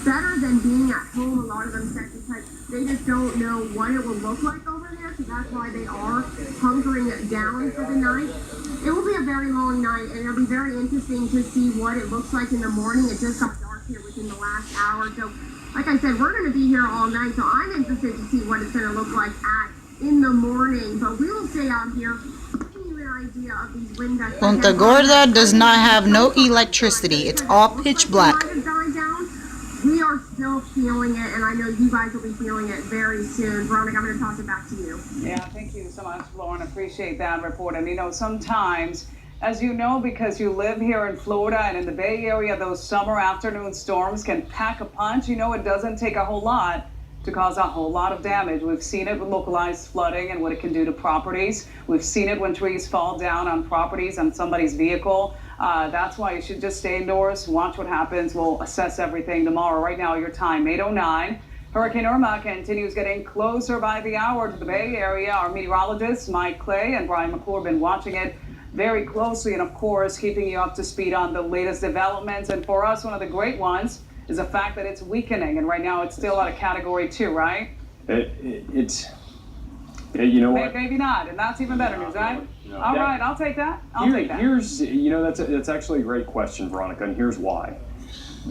better than being at home. A lot of them said because they just don't know what it will look like over there, so that's why they are hunkering down for the night. It will be a very long night, and it'll be very interesting to see what it looks like in the morning. It just got dark here within the last hour, so like I said, we're going to be here all night, so I'm interested to see what it's going to look like in the morning, but we will stay out here. Punta Gorda does not have no electricity. It's all pitch black. We are still feeling it, and I know you guys will be feeling it very soon. Veronica, I'm going to toss it back to you. Yeah, thank you so much, Lauren. Appreciate that report. And, you know, sometimes, as you know, because you live here in Florida and in the Bay Area, those summer afternoon storms can pack a punch. You know, it doesn't take a whole lot to cause a whole lot of damage. We've seen it with localized flooding and what it can do to properties. We've seen it when trees fall down on properties, on somebody's vehicle. That's why you should just stay indoors, watch what happens. We'll assess everything tomorrow. Right now, your time, 8:09. Hurricane Irma continues getting closer by the hour to the Bay Area. Our meteorologists, Mike Clay and Brian McClure, have been watching it very closely and, of course, keeping you up to speed on the latest developments. And for us, one of the great ones is the fact that it's weakening, and right now it's still at a Category 2, right? It's you know what? Maybe not, and that's even better news, right? No. All right, I'll take that. I'll take that. Here's, you know, that's actually a great question, Veronica, and here's why.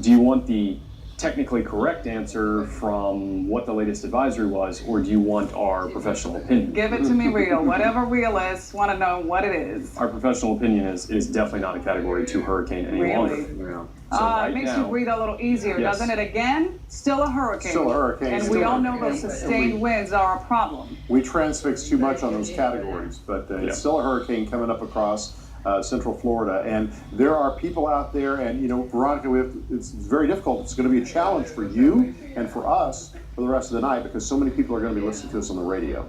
Do you want the technically correct answer from what the latest advisory was, or do you want our professional opinion? Give it to me real. Whatever real is, want to know what it is. Our professional opinion is it is definitely not a Category 2 hurricane any longer. Yeah. So it makes you breathe a little easier, yes. Doesn't it? Again, still a hurricane. Still a hurricane. And we all know those sustained winds are a problem. We transfix too much on those categories, but it's still a hurricane coming up across Central Florida, and there are people out there, and you know, Veronica, it's very difficult. It's going to be a challenge for you and for us for the rest of the night because so many people are going to be listening to us on the radio.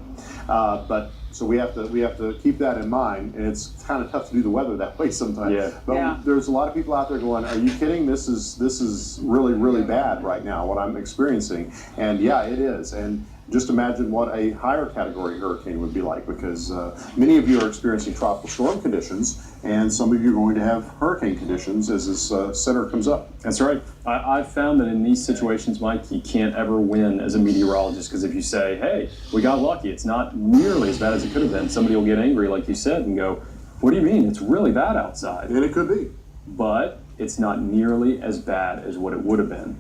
But so we have to keep that in mind, and it's kind of tough to do the weather that way sometimes. Yeah. But there's a lot of people out there going, "Are you kidding? This is really, really bad right now. What I'm experiencing," and yeah, it is. And just imagine what a higher category hurricane would be like, because many of you are experiencing tropical storm conditions, and some of you are going to have hurricane conditions as this center comes up. That's right. I've found that in these situations, Mike, you can't ever win as a meteorologist, because if you say, hey, we got lucky, it's not nearly as bad as it could have been, somebody will get angry, like you said, and go, what do you mean? It's really bad outside. And it could be. But it's not nearly as bad as what it would have been.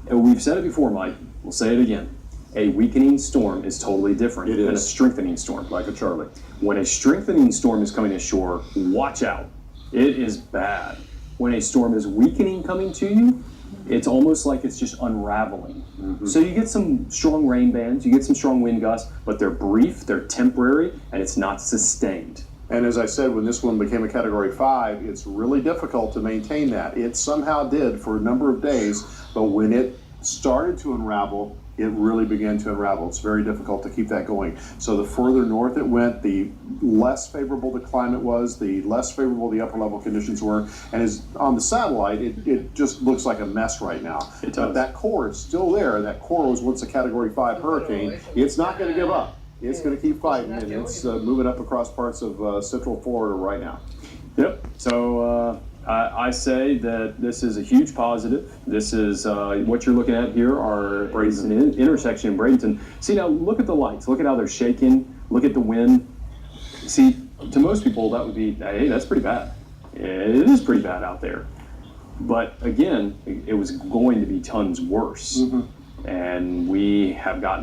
And we've said it before, Mike. We'll say it again. A weakening storm is totally different than a strengthening storm. Like a Charlie. When a strengthening storm is coming ashore, watch out. It is bad. When a storm is weakening coming to you, it's almost like it's just unraveling. Mm-hmm. So you get some strong rain bands, you get some strong wind gusts, but they're brief, they're temporary, and it's not sustained. And as I said, when this one became a Category 5, it's really difficult to maintain that. It somehow did for a number of days, but when it started to unravel, it really began to unravel. It's very difficult to keep that going. So the further north it went, the less favorable the climate was, the less favorable the upper level conditions were. And as on the satellite, it just looks like a mess right now. It does. But that core is still there. That core was once a Category 5 hurricane. It's not going to give up. It's going to keep fighting, and it's moving up across parts of Central Florida right now. Yep. So I say that this is a huge positive. This is what you're looking at here are Bradenton intersection in Bradenton. See, now look at the lights. Look at how they're shaking. Look at the wind. See, to most people that would be, hey, that's pretty bad. It is pretty bad out there. But again, it was going to be tons worse. Mm-hmm. And we have gotten